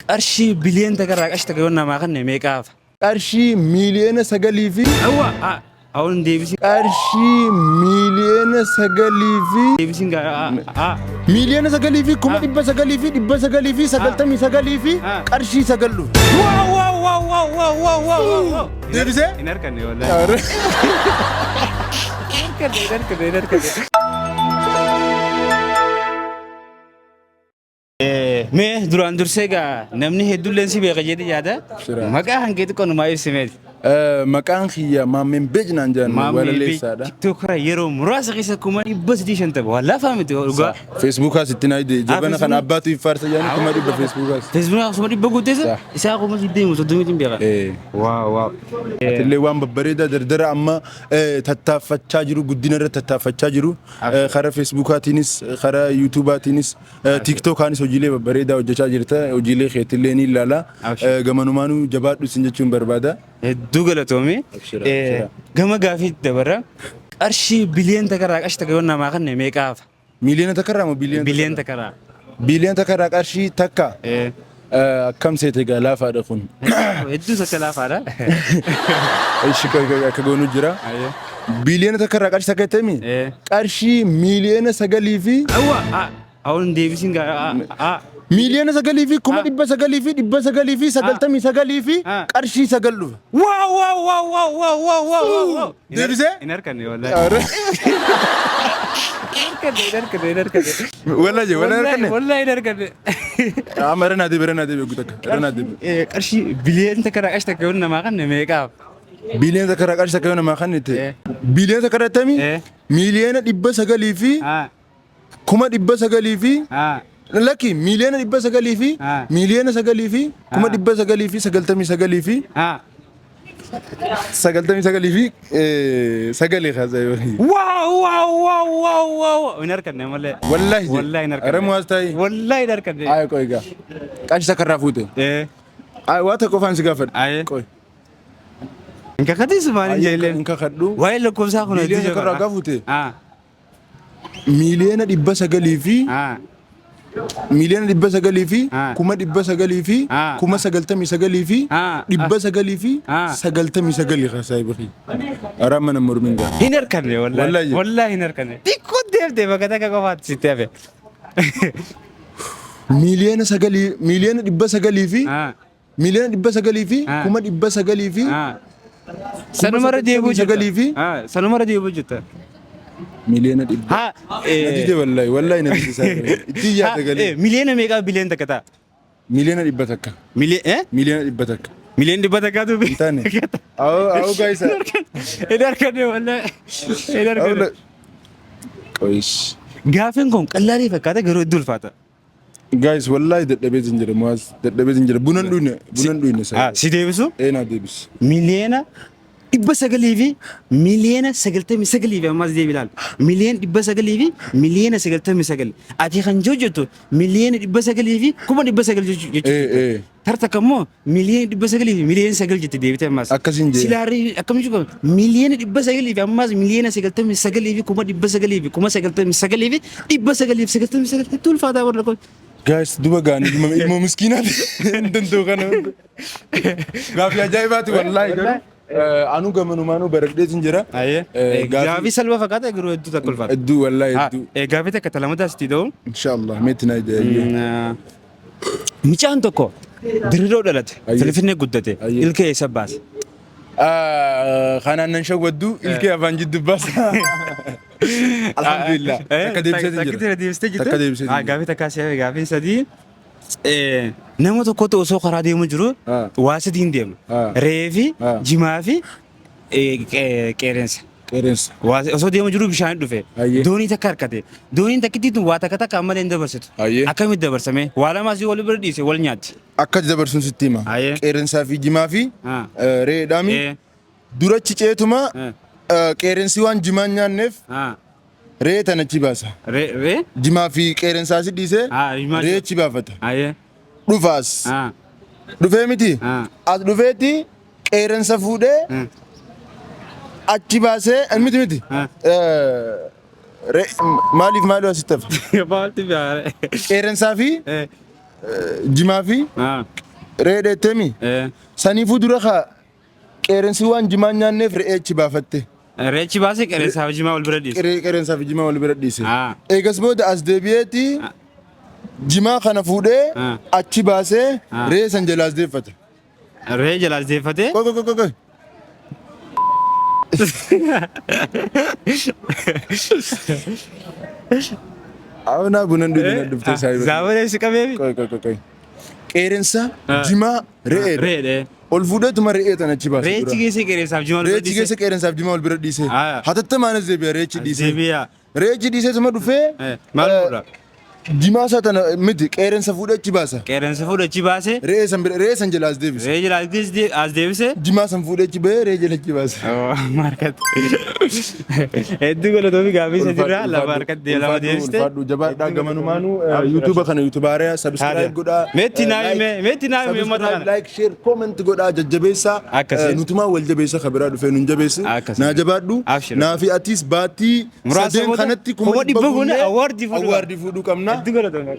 qarshii biliyoona takarraa qashta gayoon namaa kan meeqaaf? qarshii miiliyoona 9 fi Awwan deebisi. qarshii miiliyoona 9 fi Deebisiin miiliyoona 9 fi 900 fi 900 fi 99 fi qarshii 9 dhufe. Wow. Deebisee? Hin harkanne wallahi. Hin harkanne. Mee duraan dursee gaa namni hedduulleen si beeka jedhee yaada. Maqaa hanqeetu qanumaa ibsimeeti. maqaan kiyya maammeen beejnaan jedhan walaleessaadha. Tiktokera yeroo muraasa keessa kuma 150 wallaafa miti dhugaa. Feesbuukaas itti naa idee jabana kan abbaatu iffaarsa jedhanii kuma 100 feesbuukaas. Feesbuukaas kuma 100 guuteessa isaa kuma 80 beeka. Waaw. Atillee waan babbareedaa dardara amma tattaaffachaa jiru guddina irra tattaaffachaa jiru karaa feesbuukaatiinis karaa yuutuubaatiinis tiktokaanis hojiilee babbareedaa hojjechaa jirta hojiilee keetillee ni ilaala gamanumaanuu jabaadhu sin jechuun barbaada. Hedduu galatoomi. Gama gaafii dabarra qarshii biliyoona takarraa qashta gayoon namaa kan meeqaaf? Miliyoona takarraa moo biliyoona? Biliyoona takarraa. Biliyoona takarraa qarshii takka. Akkam seete gaa laafaadha kun. Hedduu sakka laafaadha. Akka goonu jira. Biliyoona takarraa qarshii takka jettemi? Qarshii miliyoona 9 fi awwan deebisiin miliyoona 9 fi 900 fi 900 fi 99 fi qarshii 9 dhufe. Wow. Deebisee? Hin harkanne wallahi. Hin harkanne. Wallahi hin harkanne. Amara naa deebi'ee guutakka. Qarshii biliyoona takarraa qashta gayoon namaa kan meeqaaf? Biliyoona takarraa qarshii takka yoo namaa kan itti. Biliyoona takka irratti miliyoona 900 fi 900 fi Laki miliyoona 900 fi miliyoona 9 fi 900 fi 99 fi 99 fi sagalee khazaa yoo. Wow. Hin harkanne malee. Wallahi hin harkanne. Aramu astai. Wallahi hin harkanne. Ay qoy gaa. Qarshii takka irraa fuute. Ay waa takka qofaan si gaafadhu. Qoy. Inka khadis maani jeeleen. Inka khadhu. Waa'ee lakkoofsaa kun miliyoona takka irraa gaafute. Miliyoona 900 fi miliyoona 900 fi 900 fi 99 fi 900 fi 99 khasai bakhi aramana murminga hin harkanne wallahi hin harkanne tikko deemte bakka takka qofaatti sitti hafe miliyoona 900 fi miliyoona 900 fi 900 fi sanumarra deebuu jetta miliyoona 100 natije wallahi natije itti yaada galee miliyoona meeqa biliyoona takka ta'a miliyoona 100 takka miliyoona 100 takka miliyoona 100 takka tu tane au guys edarkane wallahi qoys gaafin kun qallaalii fakkaata garuu iddoo ulfaata guys wallahi dadhabee zinjira bunan dhuyne si deebisu na deebisu miliyoona 900 fi miliyoona 99 fi ammas deebilaal miliyoona 900 fi miliyoona 99 ati kan hojjettu miliyoona 900 fi 900 jechuudha tartakammoo miliyoona 900 fi miliyoona 9 jetti deebite ammas akkasin jee silaarri akkam jiru miliyoona 900 fi ammas miliyoona 99 fi 900 fi 99 fi 999 tulfaataa warra kun guys duba gaani ilmoo miskiinaati dandoo kana gaafii ajaa'ibaati wallahi anu gamanumaanuu baradheetin jira. Gaafii salphaa fakkaata garuu hedduu takka ulfaata. Hedduu wallahi hedduu. Gaafii takka talamadaas itti ta'u. Inshallah meetti naa idee. Mucaan tokko diriiroo dhalate Finfinnee guddate ilkee eessa baase? Kanaan nan shawwaddu ilkee afaan jiddu baasa. Alhamdulillah. Takka deebisee jira. Takka deebisee jira. Gaafii takkaas gaafii sadii. Nama tokkotu osoo karaa deemu jiru waa sadiin deema. Re'ee fi jimaa fi qeerransa. Osoo deemu jiru bishaan dhufe. Doonii takka harkate. Dooniin takkittiin waa takka ammalee hin dabarsitu. Akkamitti dabarsame? Waa lamaas wal bira dhiise wal nyaatti. Akka dabarsuun sitti hima. Qeerransaa fi jimaa fi re'eedhaami. Durachi ceetuma qeerransi waan jimaan nyaanneef re'ee tanachi baasa. Jimaa fi qeerransaa si dhiise re'eechi baafata. Dhufaas. Dhufee miti. As dhufeetti qeerransa fuudhee achi baasee miti. Maaliif asitti hafa? Qeerransaa fi jimaa fi Re'ee temi. Saniifuu dura kaa qeerensi waan jimaa nyaanneef re'eechi baafatte. Re'eechi baasee qeerensaaf jimaa wal bira dhiise. Qeerensaaf jimaa wal bira dhiise. Eegas booda as deebi'eeti jimaa kana fuudhee achi baasee re'ee san jalaa as deeffata. Re'ee jalaa as deeffatee? Qoy. Awna bunan dhuftee saayiba. Zaabaree si qabeebi? Qoy. Qeerensa jimaa re'ee. Ol fuudheetuma re'ee tan achi baase. Re'eechi geesse qeerensaaf jimaa wal bira dhiise. Re'eechi geesse qeerensaaf jimaa wal bira dhiise. Hatattamaan as deebi'a re'eechi dhiise. Re'eechi dhiiseetuma dhufee. Maal fuudha? Jimaa isaa tana miti qeerensa fuudhee achi baasa. Qeerensa fuudhee achi baase. Re'ee san jalaa as deebise. Re'ee jalaa as deebise. Jimaa san fuudhee achi bahee re'ee jala achi baase. Markatti. Hedduu galatoomi gaaffii isa jirraa lama harkatti lama deebiste. Ulfaadhu jabaadhaa gamanumaanuu yuutuuba kana yuutubaaraa sabiskiraayib godhaa. Meetti naayime uummata kana. Laayik sheer kooment godhaa jajjabeessaa. Nutumaa wal jabeessa kabiraa dhufee nun jabeessi. Naa jabaadhu. Naafi atis baattii sadeen kanatti kuma dhibba kun awaardii fuudhuu qabna. Hedduu galatoomi.